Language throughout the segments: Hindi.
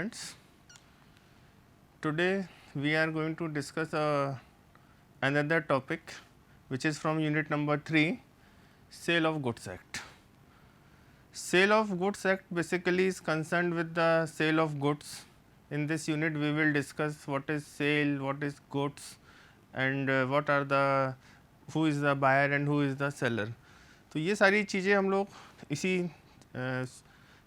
students. Today we are going to discuss another topic which is from unit number 3, Sale of Goods Act. Sale of Goods Act basically is concerned with the sale of goods. In this unit we will discuss what is sale, what is goods, and what are the who is the buyer and who is the seller. तो ये सारी चीज़ें हम लोग इसी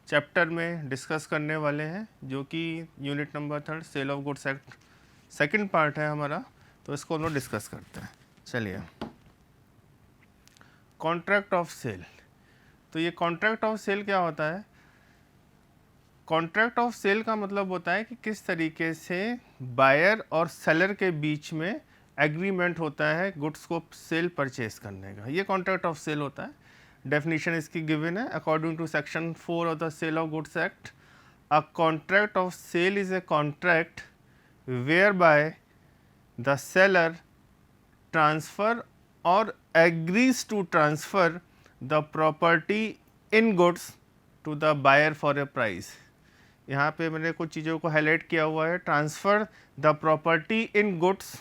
चैप्टर में डिस्कस करने वाले हैं, जो कि unit number 3 sale of goods act second part है हमारा, तो इसको हम लोग डिस्कस करते हैं। चलिए, कॉन्ट्रैक्ट ऑफ सेल। तो ये कॉन्ट्रैक्ट ऑफ सेल क्या होता है? कॉन्ट्रैक्ट ऑफ सेल का मतलब होता है कि किस तरीके से बायर और सेलर के बीच में एग्रीमेंट होता है गुड्स को सेल परचेज करने का, ये कॉन्ट्रैक्ट ऑफ सेल होता है। डेफिनेशन इसकी गिवन है according to section 4 of the sale of goods act. A contract of sale is a contract whereby the seller transfer or agrees to transfer the property in goods to the buyer for a price. यहाँ पे मैंने कुछ चीज़ों को हाईलाइट किया हुआ है। Transfer the property in goods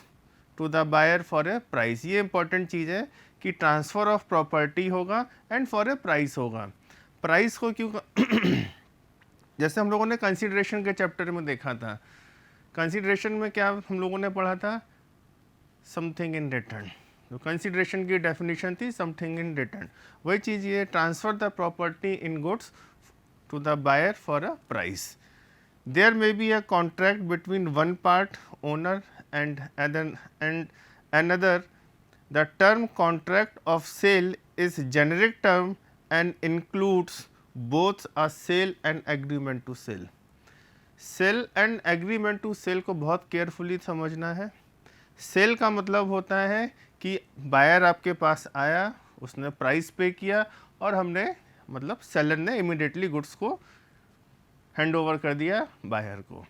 to the buyer for a price, ये इंपॉर्टेंट चीज़ है कि ट्रांसफ़र ऑफ प्रॉपर्टी होगा एंड फॉर ए प्राइस होगा। प्राइस को क्यों जैसे हम लोगों ने कंसीडरेशन के चैप्टर में देखा था, कंसीडरेशन में क्या हम लोगों ने पढ़ा था? Something in return. तो कंसीडरेशन की डेफिनेशन थी समथिंग इन रिटर्न, वही चीज़ ये transfer the property in goods to the buyer for a price. There may be a contract between one part owner and another. The term contract of sale is generic term and includes both a sale and agreement to sell. Sale and agreement to sell को बहुत केयरफुली समझना है। सेल का मतलब होता है कि बायर आपके पास आया, उसने प्राइस पे किया और हमने मतलब सेलर ने इमीडिएटली गुड्स को हैंड ओवर कर दिया बायर को।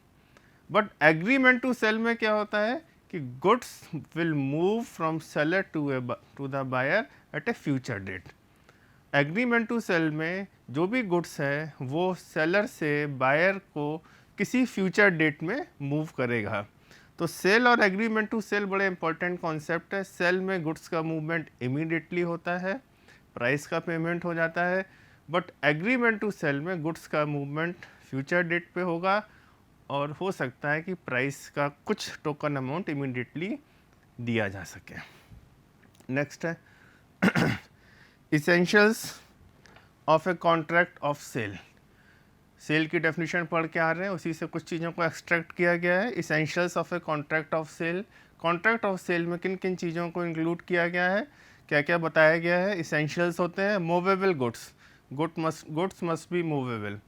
बट एग्रीमेंट टू सेल में क्या होता है कि goods will move from seller to the buyer at a future date. Agreement to sell में जो भी गुड्स है वो सेलर से बायर को किसी फ्यूचर डेट में मूव करेगा। तो सेल और एग्रीमेंट टू सेल बड़े इंपॉर्टेंट कॉन्सेप्ट है। सेल में गुड्स का मूवमेंट इमीडिएटली होता है, प्राइस का पेमेंट हो जाता है, बट एग्रीमेंट टू सेल में गुड्स का मूवमेंट फ्यूचर डेट पे होगा और हो सकता है कि प्राइस का कुछ टोकन अमाउंट इमीडिएटली दिया जा सके। नेक्स्ट है essentials of a contract of sale. Sale की डेफिनेशन पढ़ के आ रहे हैं, उसी से कुछ चीज़ों को एक्सट्रैक्ट किया गया है। Essentials of a contract of sale, contract of sale में किन किन चीज़ों को इंक्लूड किया गया है, क्या क्या बताया गया है। इसेंशियल्स होते हैं movable goods, goods must be movable.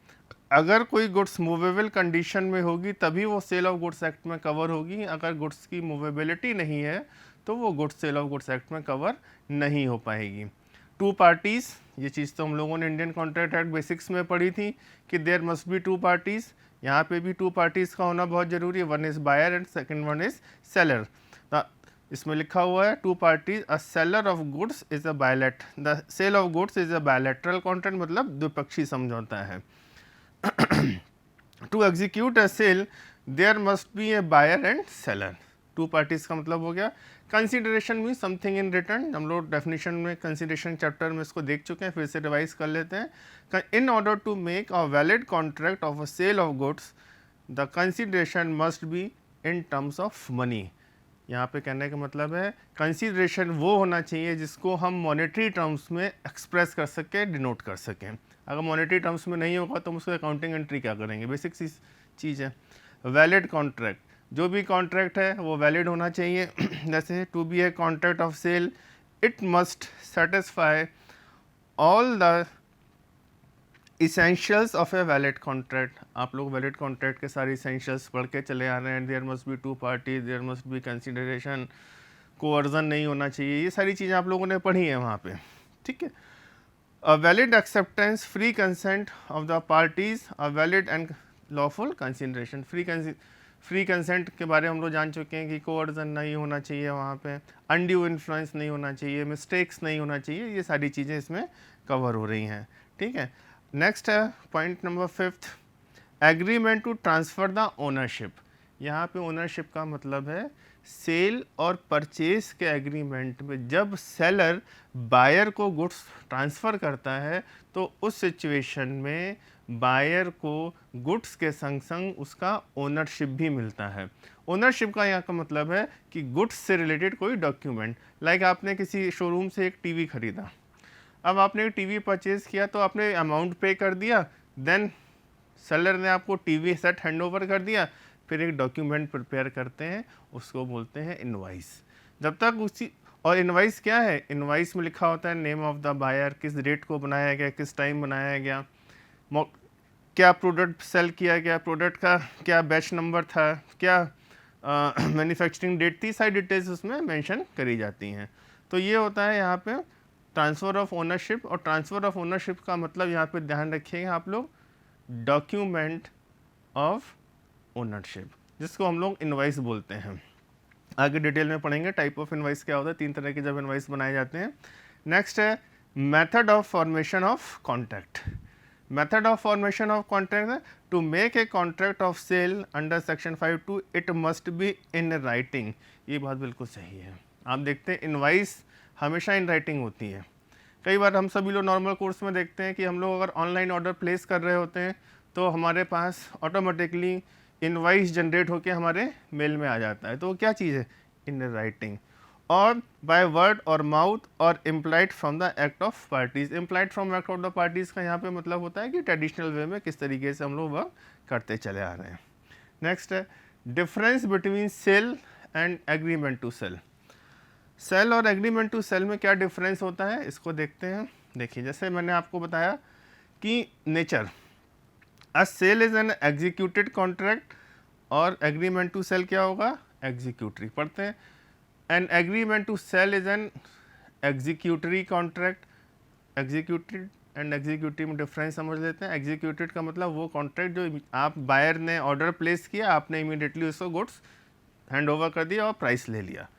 अगर कोई गुड्स मूवेबल कंडीशन में होगी तभी वो सेल ऑफ गुड्स एक्ट में कवर होगी। अगर गुड्स की मूवेबिलिटी नहीं है तो वो goods sale of goods act में कवर नहीं हो पाएगी। टू पार्टीज़, ये चीज़ तो हम लोगों ने इंडियन कॉन्ट्रैक्ट एक्ट बेसिक्स में पढ़ी थी कि there must be two parties. यहाँ पे भी टू पार्टीज़ का होना बहुत ज़रूरी है, one is buyer and second one is seller. इसमें लिखा हुआ है two parties, a seller of goods is a bilat, the sale of goods is a bilateral contract, मतलब द्विपक्षीय समझौता है। To execute a sale there must be a buyer and seller. Two parties का मतलब हो गया। Consideration mean something in return, हम लोग डेफिनेशन में कंसिडरेशन चैप्टर में इसको देख चुके हैं, फिर से रिवाइज कर लेते हैं। In order to make a valid contract of a sale of goods the consideration must be in terms of money. यहाँ पे कहने का मतलब है कंसीडरेशन वो होना चाहिए जिसको हम मॉनेटरी टर्म्स में एक्सप्रेस कर सकें, डिनोट कर सकें। अगर मॉनेटरी टर्म्स में नहीं होगा तो हम उसको अकाउंटिंग एंट्री क्या करेंगे, बेसिक सी चीज़ है। वैलिड कॉन्ट्रैक्ट, जो भी कॉन्ट्रैक्ट है वो वैलिड होना चाहिए। जैसे to be a contract of sale it must satisfy all the essentials of a valid contract. आप लोग वैलिड कॉन्ट्रैक्ट के सारे इसेंशियल्स पढ़ के चले आ रहे हैं। There must be two party, there must be consideration, coercion नहीं होना चाहिए, ये सारी चीज़ें आप लोगों ने पढ़ी है वहाँ पे, ठीक है। A valid acceptance, free consent of the parties, a valid and lawful consideration. Free consent के बारे में हम लोग जान चुके हैं कि कोअर्जन नहीं होना चाहिए वहाँ पे, अनड्यू इन्फ्लुएंस नहीं होना चाहिए, मिस्टेक्स नहीं होना चाहिए, ये सारी चीज़ें इसमें कवर हो रही हैं, ठीक है। नेक्स्ट है point number 5, agreement to transfer the ownership, यहाँ पे ओनरशिप का मतलब है सेल और परचेज के एग्रीमेंट में जब सेलर बायर को गुड्स ट्रांसफ़र करता है तो उस सिचुएशन में बायर को गुड्स के संग संग उसका ओनरशिप भी मिलता है। ओनरशिप का यहाँ का मतलब है कि गुड्स से रिलेटेड कोई डॉक्यूमेंट, लाइक आपने किसी शोरूम से एक टीवी खरीदा, अब आपने एक टीवी परचेज किया तो आपने अमाउंट पे कर दिया, देन सेलर ने आपको टीवी सेट हैंड ओवर कर दिया, फिर एक डॉक्यूमेंट प्रिपेयर करते हैं, उसको बोलते हैं इनवाइस। जब तक उसी, और इनवाइस क्या है, इनवाइस में लिखा होता है नेम ऑफ द बायर, किस डेट को बनाया गया, किस टाइम बनाया गया, क्या प्रोडक्ट सेल किया गया, प्रोडक्ट का क्या बैच नंबर था, क्या मैन्युफैक्चरिंग डेट थी, सारी डिटेल्स उसमें मेंशन करी जाती हैं। तो ये होता है यहाँ पे ट्रांसफ़र ऑफ ओनरशिप। और ट्रांसफ़र ऑफ ओनरशिप का मतलब यहाँ पे ध्यान रखिएगा आप लोग, डॉक्यूमेंट ऑफ ओनरशिप, जिसको हम लोग इनवाइस बोलते हैं। आगे डिटेल में पढ़ेंगे टाइप ऑफ इनवाइस क्या होता है, 3 तरह के जब इनवाइस बनाए जाते हैं। नेक्स्ट है method of formation of contract. Method of formation of contract है to make a contract of sale under section 5(2) it must be in writing. ये बात बिल्कुल सही है। आप देखते हैं इनवाइस हमेशा इन राइटिंग होती है। कई बार हम सभी लोग नॉर्मल कोर्स में देखते हैं कि हम लोग अगर ऑनलाइन ऑर्डर प्लेस कर रहे होते हैं तो हमारे पास ऑटोमेटिकली इनवाइस जनरेट होकर हमारे मेल में आ जाता है। तो वो क्या चीज़ है, इन राइटिंग और बाय वर्ड और माउथ और implied from the act of parties. Implied from act of the parties का यहाँ पे मतलब होता है कि ट्रेडिशनल वे में किस तरीके से हम लोग वर्क करते चले आ रहे हैं। नेक्स्ट है difference between sale and agreement to sell. Sale और एग्रीमेंट टू सेल में क्या डिफरेंस होता है, इसको देखते हैं। देखिए, जैसे मैंने आपको बताया कि nature, a sale is an executed contract और एग्रीमेंट टू सेल क्या होगा, एग्जीक्यूटरी। पढ़ते हैं, an agreement to sell is an executory contract. Executed and executive में डिफरेंस समझ लेते हैं। एग्जीक्यूटेड का मतलब वो कॉन्ट्रैक्ट जो आप बायर ने ऑर्डर प्लेस किया, आपने इमीडिएटली उसको गुड्स हैंड ओवर कर दिया और प्राइस ले लिया।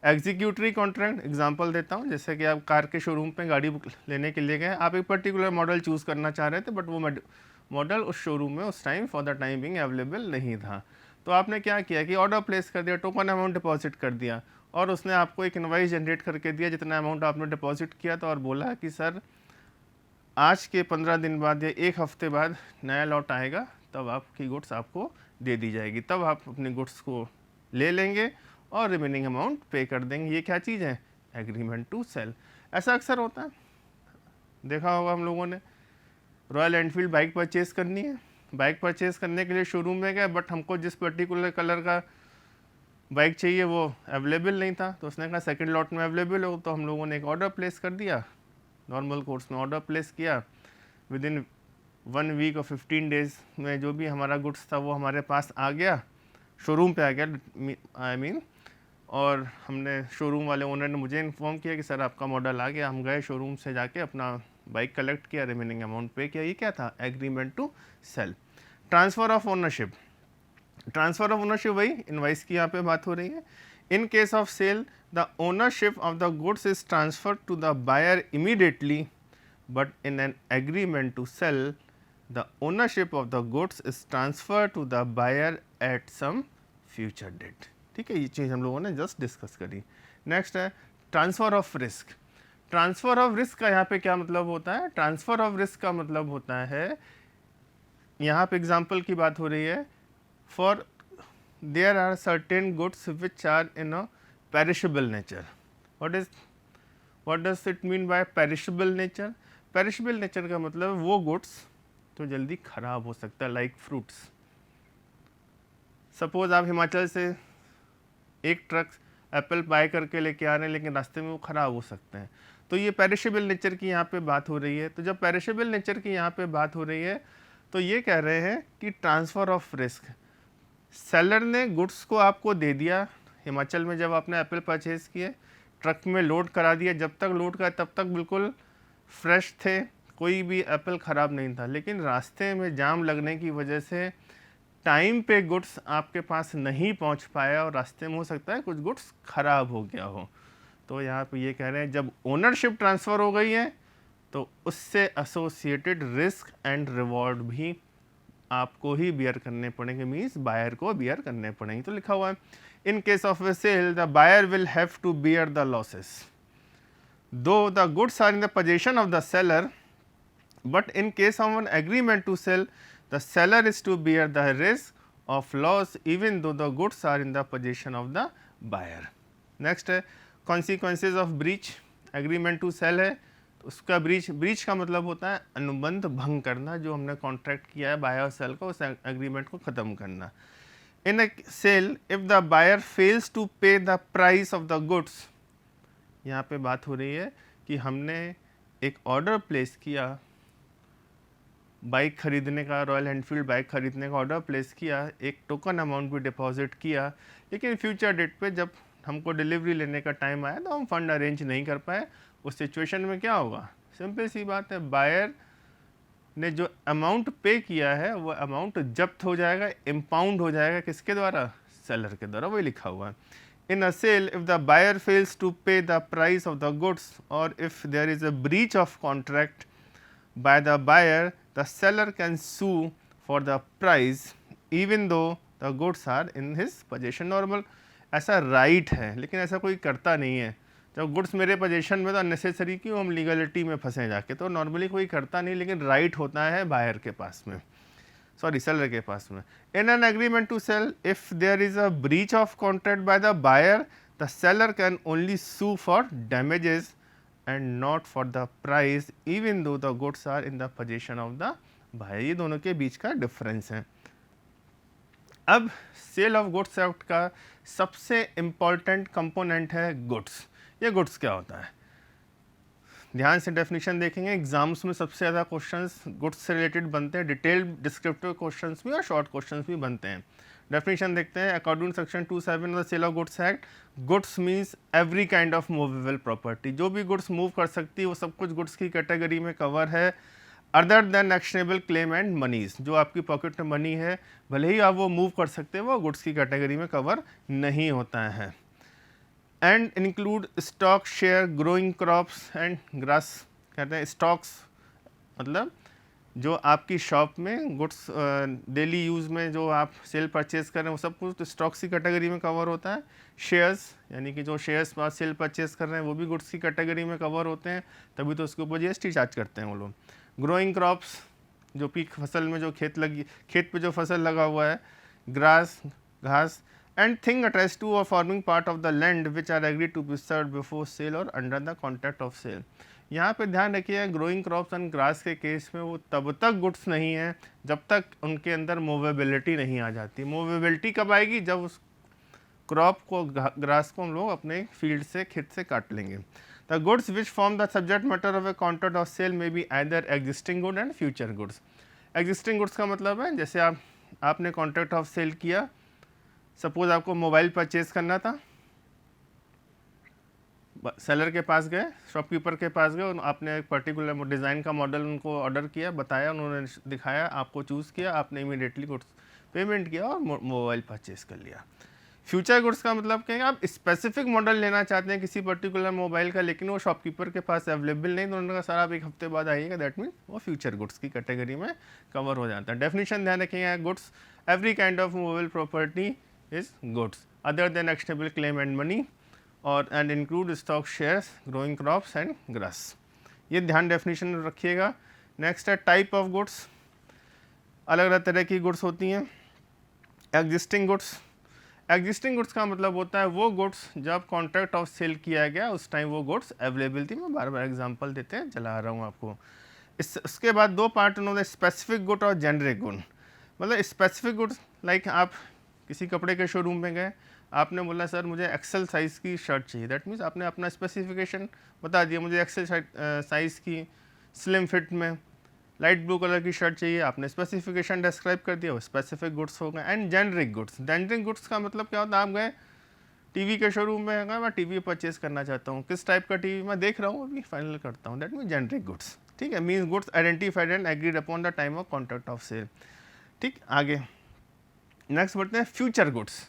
एग्जीक्यूटरी कॉन्ट्रैक्ट एग्जांपल देता हूँ, जैसे कि आप कार के शोरूम पे गाड़ी लेने के लिए गए, आप एक पर्टिकुलर मॉडल चूज़ करना चाह रहे थे, बट वो मॉडल उस शोरूम में उस time for the time being available नहीं था। तो आपने क्या किया कि ऑर्डर प्लेस कर दिया, टोकन अमाउंट डिपॉजिट कर दिया और उसने आपको एक इनवाइस जनरेट करके दिया जितना अमाउंट आपने डिपॉजिट किया था, और बोला कि सर आज के 15 दिन बाद या 1 हफ्ते बाद नया लॉट आएगा, तब आपकी गुड्स आपको दे दी जाएगी, तब आप अपने गुड्स को ले लेंगे और रिमेनिंग अमाउंट पे कर देंगे। ये क्या चीज़ है, एग्रीमेंट टू सेल। ऐसा अक्सर होता है, देखा होगा हम लोगों ने, रॉयल एनफील्ड बाइक परचेज़ करनी है, बाइक परचेज़ करने के लिए शोरूम में गए, बट हमको जिस पर्टिकुलर कलर का बाइक चाहिए वो अवेलेबल नहीं था, तो उसने कहा सेकंड लॉट में अवेलेबल हो, तो हम लोगों ने एक ऑर्डर प्लेस कर दिया, नॉर्मल कोर्स में ऑर्डर प्लेस किया। विद इन 1 वीक और 15 डेज़ में जो भी हमारा गुड्स था वो हमारे पास आ गया, शोरूम पे आ गया आई मीन, और हमने शोरूम वाले ओनर ने मुझे इन्फॉर्म किया कि सर आपका मॉडल आ गया। हम गए शोरूम से जाके अपना बाइक कलेक्ट किया, रिमेनिंग अमाउंट पे किया। ये क्या था, agreement to sell. Transfer of ownership, transfer of ownership वही इनवाइस की यहाँ पे बात हो रही है। In case of sale the ownership of the goods is transferred to the buyer immediately, but in an agreement to sell the ownership of the goods is transfer to the buyer at some future date. ठीक है, ये चीज़ हम लोगों ने जस्ट डिस्कस करी। नेक्स्ट है transfer of risk. Transfer of risk का यहाँ पे क्या मतलब होता है, ट्रांसफ़र ऑफ रिस्क का मतलब होता है, यहाँ पे एग्जाम्पल की बात हो रही है, for there are certain goods which are in a perishable nature. What does it mean by perishable nature? Perishable nature का मतलब वो गुड्स तो जल्दी ख़राब हो सकता है, लाइक फ्रूट्स। सपोज आप हिमाचल से एक ट्रक एप्पल बाय करके लेके आ रहे हैं, लेकिन रास्ते में वो ख़राब हो सकते हैं, तो ये पेरिशेबल नेचर की यहाँ पे बात हो रही है। तो जब पेरिशेबल नेचर की यहाँ पे बात हो रही है तो ये कह रहे हैं कि ट्रांसफ़र ऑफ रिस्क, सेलर ने गुड्स को आपको दे दिया, हिमाचल में जब आपने एप्पल परचेज़ किए, ट्रक में लोड करा दिया, जब तक लोड करा तब तक बिल्कुल फ्रेश थे, कोई भी एप्पल ख़राब नहीं था, लेकिन रास्ते में जाम लगने की वजह से टाइम पे गुड्स आपके पास नहीं पहुंच पाया और रास्ते में हो सकता है कुछ गुड्स ख़राब हो गया हो। तो यहाँ पे ये कह रहे हैं जब ओनरशिप ट्रांसफ़र हो गई है तो उससे एसोसिएटेड रिस्क एंड रिवॉर्ड भी आपको ही बियर करने पड़ेंगे, मीन्स बायर को बियर करने पड़ेंगे। तो लिखा हुआ है in case of a sale the buyer will have to bear the losses though the goods are in the position of the seller, but in case of an agreement to sell, the seller is to bear the risk of loss even though the goods are in the possession of the buyer. Next है consequences of breach, agreement to sell है तो उसका breach का मतलब होता है अनुबंध भंग करना, जो हमने कॉन्ट्रैक्ट किया है बायर और सेल का, उस एग्रीमेंट को ख़त्म करना। In a sale if the buyer fails to pay the price of the goods, यहाँ पे बात हो रही है कि हमने एक ऑर्डर प्लेस किया, बाइक खरीदने का, रॉयल एनफील्ड बाइक खरीदने का ऑर्डर प्लेस किया, एक टोकन अमाउंट भी डिपॉजिट किया, लेकिन फ्यूचर डेट पे जब हमको डिलीवरी लेने का टाइम आया तो हम फंड अरेंज नहीं कर पाए। उस सिचुएशन में क्या होगा? सिंपल सी बात है, बायर ने जो अमाउंट पे किया है वो अमाउंट जब्त हो जाएगा, इम्पाउंड हो जाएगा, किसके द्वारा? सेलर के द्वारा। वही लिखा हुआ है in a sale if the buyer fails to pay the price of the goods और if there is a breach of contract by the buyer, the seller can sue for the price even though the goods are in his possession. Normal ऐसा राइट है, लेकिन ऐसा कोई करता नहीं है। जब गुड्स मेरे पोजेशन में तो अननेसेसरी क्यों हम लीगलिटी में फंसे जाके, तो नॉर्मली कोई करता नहीं, लेकिन राइट होता है बायर के पास में, सॉरी सेलर के पास में। In an agreement to sell if there is a breach of contract by the buyer the seller can only sue for damages and not for the price even though the goods are in the possession of the buyer। ये दोनों के बीच का डिफरेंस है। अब सेल ऑफ गुड्स एक्ट का सबसे इम्पॉर्टेंट कंपोनेंट है गुड्स। ये गुड्स क्या होता है? ध्यान से डेफिनेशन देखेंगे, एग्जाम्स में सबसे ज़्यादा क्वेश्चंस गुड्स से रिलेटेड बनते हैं, डिटेल्ड डिस्क्रिप्टिव क्वेश्चंस भी और शॉर्ट क्वेश्चंस भी बनते हैं। डेफिनेशन देखते हैं according section 27 of the sale of goods act, goods means every kind of movable property. जो भी गुड्स मूव कर सकती है वो सब कुछ गुड्स की कैटेगरी में कवर है, other than actionable claim and monies. जो आपकी पॉकेट में मनी है, भले ही आप वो मूव कर सकते हैं, वो गुड्स की कैटेगरी में कवर नहीं होता है। And include stock, share, growing crops and grass. कहते हैं स्टॉक्स मतलब जो आपकी शॉप में गुड्स डेली यूज़ में जो आप सेल परचेज कर रहे हैं वो सब कुछ तो स्टॉक्स की कैटेगरी में कवर होता है। शेयर्स यानी कि जो शेयर्स आप सेल परचेज कर रहे हैं वो भी गुड्स की कैटेगरी में कवर होते हैं, तभी तो उसके ऊपर जीएसटी चार्ज करते हैं वो लोग। ग्रोइंग क्रॉप्स जो पीक फसल में जो खेत पे जो फसल लगा हुआ है, ग्रास घास, and thing attach to or forming part of the land which are agree to be served before sale or under the contract of sale. यहाँ पे ध्यान रखिए ग्रोइंग क्रॉप्स एंड ग्रास के केस में वो तब तक गुड्स नहीं है जब तक उनके अंदर मूवेबिलिटी नहीं आ जाती। मूवेबिलिटी कब आएगी? जब उस क्रॉप को, ग्रास को हम लोग अपने फील्ड से, खेत से काट लेंगे। The goods which form the subject matter of a contract of sale may be either existing good and future goods. Existing goods का मतलब है जैसे आपने कॉन्ट्रैक्ट ऑफ सेल किया, सपोज आपको मोबाइल परचेज करना था, सेलर के पास गए, शॉपकीपर के पास गए, आपने एक पर्टिकुलर डिज़ाइन का मॉडल उनको ऑर्डर किया, बताया, उन्होंने दिखाया, आपको चूज़ किया, आपने इमीडिएटली गुड्स पेमेंट किया और मोबाइल परचेज कर लिया। फ्यूचर गुड्स का मतलब क्या है? आप स्पेसिफिक मॉडल लेना चाहते हैं किसी पर्टिकुलर मोबाइल का, लेकिन वो शॉपकीपर के पास अवेलेबल नहीं, तो उन्होंने कहा सर आप एक हफ्ते बाद आइएगा, दैट मीन वो फ्यूचर गुड्स की कैटेगरी में कवर हो जाता है। डेफिनेशन ध्यान रखिएगा, goods every kind of movable property is goods other than actionable claim and money or and include stock, shares, growing crops and grass. ये ध्यान डेफिनेशन रखिएगा। नेक्स्ट है टाइप ऑफ गुड्स। अलग अलग तरह की गुड्स होती हैं। एग्जिस्टिंग गुड्स, एग्जिस्टिंग गुड्स का मतलब होता है वो गुड्स जब कॉन्ट्रैक्ट ऑफ सेल किया गया उस टाइम वो गुड्स अवेलेबल थी। मैं बार बार एग्जांपल देते हैं चला रहा हूँ आपको। इसके बाद दो पार्ट उन्होंने, स्पेसिफिक गुड और जेनरिक गुड। मतलब स्पेसिफिक गुड्स लाइक आप किसी कपड़े के शोरूम में गए, आपने बोला सर मुझे एक्सेल साइज़ की शर्ट चाहिए, दैट मीन्स आपने अपना स्पेसिफिकेशन बता दिया, मुझे एक्सेल साइज़ की स्लिम फिट में लाइट ब्लू कलर की शर्ट चाहिए, आपने स्पेसिफिकेशन डिस्क्राइब कर दिया, वो स्पेसिफिक गुड्स हो गए। And generic goods, generic goods का मतलब क्या होता है? आप गए टीवी के शोरूम में, गए मैं टीवी परचेज करना चाहता हूँ, किस टाइप का टीवी मैं देख रहा हूँ अभी फाइनल करता हूँ, दैट मीन जेनरिक गुड्स। ठीक है, means goods identified and agreed upon the time of contract of sale. ठीक, आगे नेक्स्ट बढ़ते हैं फ्यूचर गुड्स।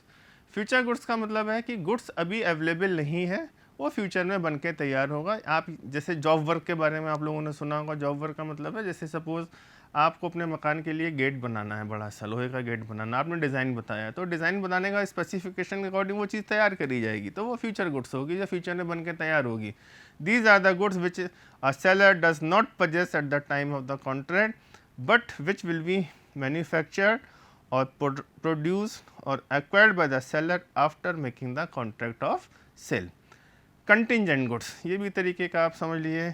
फ्यूचर गुड्स का मतलब है कि गुड्स अभी अवेलेबल नहीं है, वो फ्यूचर में बन के तैयार होगा। आप जैसे जॉब वर्क के बारे में आप लोगों ने सुना होगा, जॉब वर्क का मतलब है जैसे सपोज आपको अपने मकान के लिए गेट बनाना है, बड़ा सा लोहे का गेट बनाना, आपने डिज़ाइन बताया, तो डिज़ाइन बनाने का स्पेसिफिकेशन के अकॉर्डिंग वो चीज़ तैयार करी जाएगी, तो वो फ्यूचर गुड्स होगी जो फ्यूचर में बन के तैयार होगी। These are the goods which a seller does not purchase at the time of the contract but which will be manufactured और प्रोड्यूस्ड और acquired by the seller after making the contract of sale. Contingent goods, ये भी तरीके का आप समझ लीजिए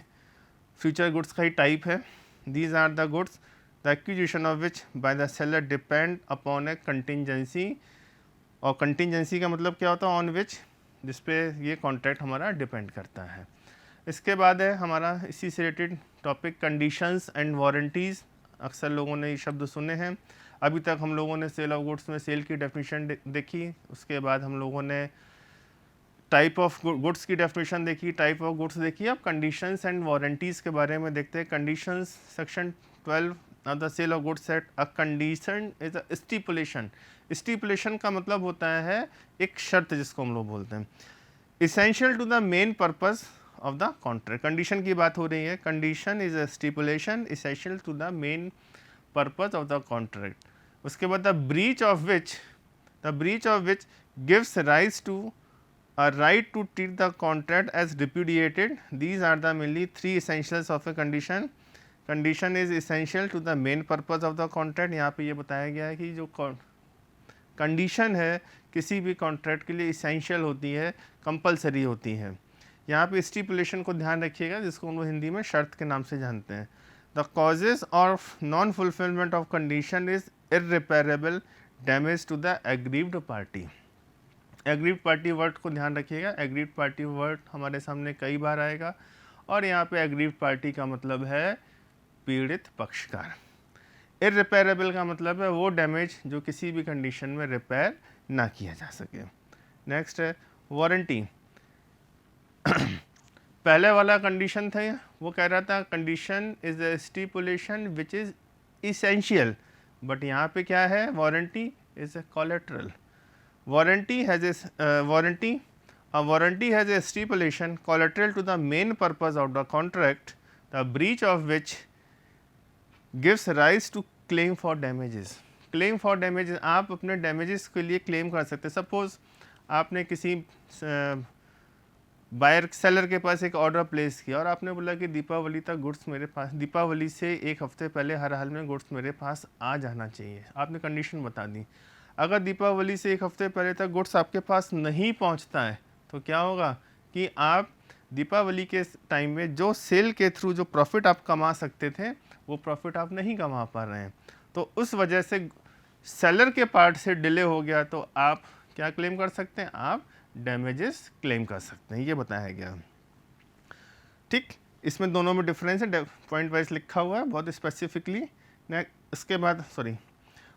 फ्यूचर गुड्स का ही टाइप है। These are the goods the acquisition of which by the seller depend upon a contingency, और कंटिंजेंसी का मतलब क्या होता है, ऑन विच, जिस पे ये कॉन्ट्रैक्ट हमारा डिपेंड करता है। इसके बाद है हमारा इसी से related topic conditions and warranties. अक्सर लोगों ने ये शब्द सुने हैं। अभी तक हम लोगों ने सेल ऑफ गुड्स में सेल की डेफिनेशन देखी, उसके बाद हम लोगों ने टाइप ऑफ गुड्स की डेफिनेशन देखी, टाइप ऑफ गुड्स देखी। अब कंडीशंस एंड वारंटीज़ के बारे में देखते हैं। Conditions section 12 of the sale of goods set a condition is a stipulation. Stipulation का मतलब होता है एक शर्त जिसको हम लोग बोलते हैं। Essential to the main purpose of the contract, condition की बात हो रही है। Condition is a stipulation essential to the main purpose of the contract. उसके बाद the breach of which gives rise to a right to treat the contract as repudiated. These are the mainly three essentials of a condition. Condition is essential to the main purpose of the contract. यहाँ पे ये बताया गया है कि जो कंडीशन है किसी भी कॉन्ट्रैक्ट के लिए इसेंशियल होती है, कंपलसरी होती है। यहाँ पे स्टिपुलेशन को ध्यान रखिएगा, जिसको हम लोग हिंदी में शर्त के नाम से जानते हैं। The causes of non fulfilment of condition is irreparable damage to the aggrieved party. Aggrieved party word को ध्यान रखिएगा। एग्रीव्ड पार्टी वर्ड हमारे सामने कई बार आएगा, और यहाँ पे एग्रीव्ड पार्टी का मतलब है पीड़ित पक्षकार। इररिपेरेबल का मतलब है वो डैमेज जो किसी भी कंडीशन में रिपेयर ना किया जा सके। नेक्स्ट है वारंटी। पहले वाला कंडीशन था, वो कह रहा था condition is a stipulation which is essential, but यहाँ पे क्या है, warranty is a collateral. Warranty has a warranty has a stipulation collateral to the main purpose of the contract, the breach of which gives rise to claim for damages. Claim for damages, आप अपने damages के लिए claim कर सकते हैं। Suppose आपने किसी बायर सेलर के पास एक ऑर्डर प्लेस किया और आपने बोला कि दीपावली तक गुड्स मेरे पास, दीपावली से एक हफ्ते पहले हर हाल में गुड्स मेरे पास आ जाना चाहिए। आपने कंडीशन बता दी। अगर दीपावली से एक हफ्ते पहले तक गुड्स आपके पास नहीं पहुंचता है तो क्या होगा कि आप दीपावली के टाइम में जो सेल के थ्रू जो प्रॉफिट आप कमा सकते थे वो प्रॉफिट आप नहीं कमा पा रहे हैं। तो उस वजह से सेलर के पार्ट से डिले हो गया, तो आप क्या क्लेम कर सकते हैं, आप डैमेजेस क्लेम कर सकते हैं। ये बताया गया। ठीक, इसमें दोनों में डिफरेंस है, पॉइंट वाइज लिखा हुआ है बहुत स्पेसिफिकली।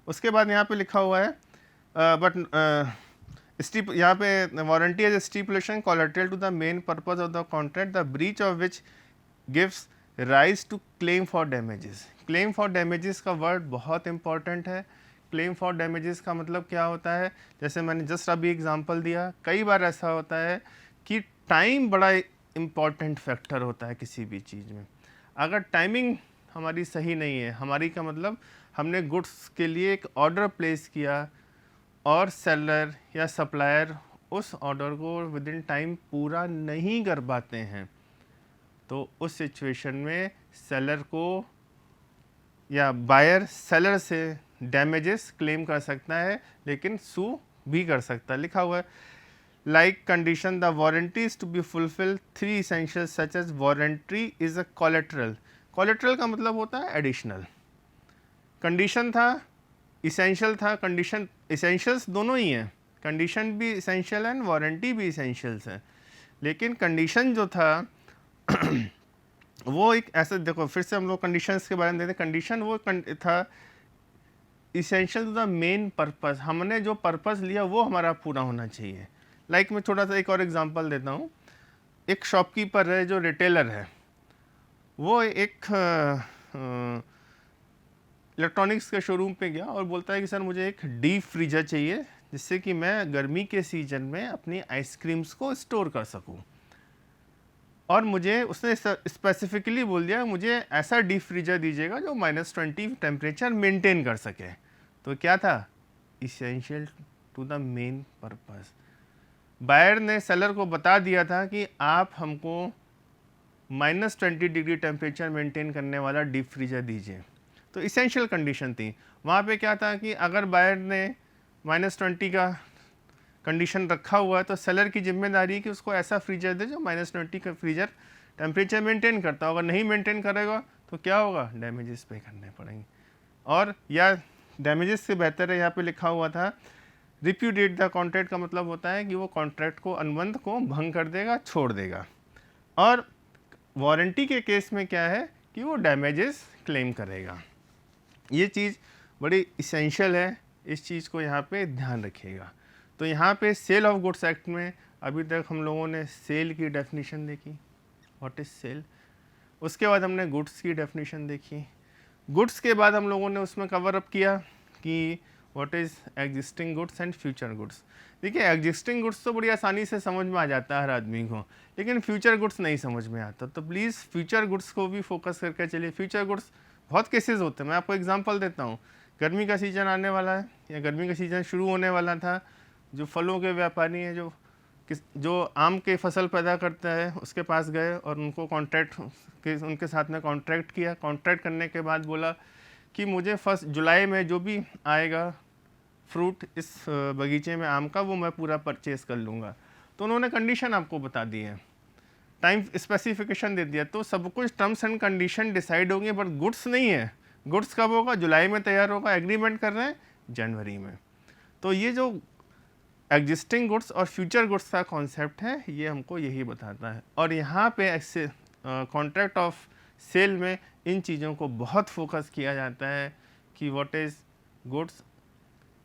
उसके बाद यहाँ पे लिखा हुआ है यहाँ पे warranty as stipulation collateral to the main purpose of the contract the breach of which gives rise to claim for damages. Claim for damages का वर्ड बहुत इंपॉर्टेंट है। क्लेम फॉर डैमेजेस का मतलब क्या होता है, जैसे मैंने जस्ट अभी एग्जांपल दिया, कई बार ऐसा होता है कि टाइम बड़ा इम्पॉर्टेंट फैक्टर होता है किसी भी चीज़ में। अगर टाइमिंग हमारी सही नहीं है, हमारी का मतलब हमने गुड्स के लिए एक ऑर्डर प्लेस किया और सेलर या सप्लायर उस ऑर्डर को विद इन टाइम पूरा नहीं कर पाते हैं, तो उस सिचुएशन में सेलर को या बायर सेलर से डैमेजेस क्लेम कर सकता है, लेकिन सू भी कर सकता है। लिखा हुआ है like condition the warranty is to be fulfil three essentials such as warranty is a collateral. Collateral का मतलब होता है एडिशनल। कंडीशन था, इसेंशियल था। कंडीशन इसेंशियल्स दोनों ही हैं, कंडीशन भी इसेंशियल है, वारंटी भी इसेंशियल्स है। लेकिन कंडीशन जो था वो एक ऐसे, देखो फिर से हम लोग कंडीशंस के बारे में देखते हैं। कंडीशन वो था essential to the main purpose, हमने जो पर्पस लिया वो हमारा पूरा होना चाहिए। लाइक मैं थोड़ा सा एक और एग्जांपल देता हूँ। एक शॉपकीपर है जो रिटेलर है, वो एक इलेक्ट्रॉनिक्स के शोरूम पे गया और बोलता है कि सर मुझे एक डीप फ्रीजर चाहिए जिससे कि मैं गर्मी के सीजन में अपनी आइसक्रीम्स को स्टोर कर सकूं। और मुझे उसने स्पेसिफिकली बोल दिया मुझे ऐसा डीप फ्रीजर दीजिएगा जो -20 टेम्परेचर मेंटेन कर सके। तो क्या था, essential to the main purpose. Buyer ने सेलर को बता दिया था कि आप हमको -20 डिग्री टेम्परेचर मेंटेन करने वाला डीप फ्रीजर दीजिए। तो इसेंशियल कंडीशन थी। वहाँ पे क्या था कि अगर बायर ने -20 का कंडीशन रखा हुआ है तो सेलर की जिम्मेदारी है कि उसको ऐसा फ्रीजर दे जो -20 का फ्रीजर टेम्परेचर मेंटेन करता होगा। नहीं मेंटेन करेगा तो क्या होगा, डैमेजेस पे करने पड़ेंगे। और या डैमेजेस से बेहतर है, यहाँ पे लिखा हुआ था रिप्यूडिएट द कॉन्ट्रैक्ट का मतलब होता है कि वो कॉन्ट्रैक्ट को, अनुबंध को भंग कर देगा, छोड़ देगा। और वारंटी के केस में क्या है कि वो डैमेजेस क्लेम करेगा। ये चीज़ बड़ी इसेंशियल है, इस चीज़ को यहाँ पे ध्यान रखिएगा। तो यहाँ पे सेल ऑफ गुड्स एक्ट में अभी तक हम लोगों ने सेल की डेफिनेशन देखी, व्हाट इज सेल। उसके बाद हमने गुड्स की डेफिनेशन देखी। गुड्स के बाद हम लोगों ने उसमें कवर अप किया कि what is existing goods and future goods. देखिए एग्जिस्टिंग गुड्स तो बड़ी आसानी से समझ में आ जाता है हर आदमी को, लेकिन फ्यूचर गुड्स नहीं समझ में आता। तो प्लीज़ फ्यूचर गुड्स को भी फोकस करके चलिए। फ्यूचर गुड्स बहुत केसेस होते हैं, मैं आपको एग्जांपल देता हूँ। गर्मी का सीज़न आने वाला है या गर्मी का सीज़न शुरू होने वाला था। जो फलों के व्यापारी हैं, जो आम के फसल पैदा करता है, उसके पास गए और उनको उनके साथ में कॉन्ट्रैक्ट किया। कॉन्ट्रैक्ट करने के बाद बोला कि मुझे 1 जुलाई में जो भी आएगा फ्रूट इस बगीचे में आम का, वो मैं पूरा परचेज़ कर लूँगा। तो उन्होंने कंडीशन आपको बता दी है, टाइम स्पेसिफिकेशन दे दिया। तो सब कुछ टर्म्स एंड कंडीशन डिसाइड होंगे, बट गुड्स नहीं है। गुड्स कब होगा, जुलाई में तैयार होगा, एग्रीमेंट कर रहे हैं जनवरी में। तो ये जो एग्जिस्टिंग गुड्स और फ्यूचर गुड्स का कॉन्सेप्ट है, ये हमको यही बताता है। और यहाँ पे ऐसे कॉन्ट्रैक्ट ऑफ सेल में इन चीज़ों को बहुत फोकस किया जाता है कि what is goods,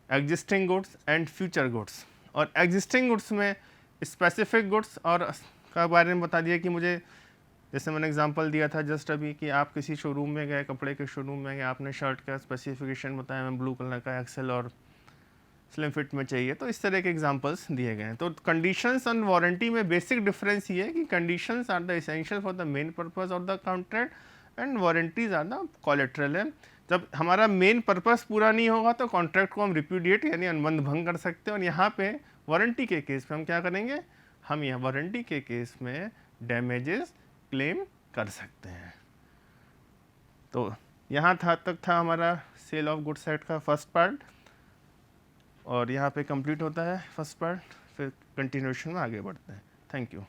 existing goods and future goods. और एग्जिस्टिंग गुड्स में स्पेसिफिक गुड्स और का बारे में बता दिया कि मुझे, जैसे मैंने एग्जांपल दिया था जस्ट अभी, कि आप किसी शोरूम में गए, कपड़े के शोरूम में गए, आपने शर्ट का स्पेसिफिकेशन बताया, मैं ब्लू कलर का एक्सेल और स्लिम फिट में चाहिए। तो इस तरह के एग्जांपल्स दिए गए हैं। तो कंडीशंस और वारंटी में बेसिक डिफरेंस ये है कि conditions are the essential for the main purpose of the contract and warranties are the collateral है। जब हमारा मेन पर्पस पूरा नहीं होगा तो कॉन्ट्रैक्ट को हम रिप्यूडिएट यानी अनुबंध भंग कर सकते हैं। और यहाँ पे वारंटी के केस में हम क्या करेंगे, हम यहाँ वारंटी के केस में डैमेजेस क्लेम कर सकते हैं। तो यहाँ तक था हमारा सेल ऑफ गुड्स एक्ट का फर्स्ट पार्ट, और यहाँ पे कंप्लीट होता है फर्स्ट पार्ट। फिर कंटिन्यूएशन में आगे बढ़ते हैं। Thank you.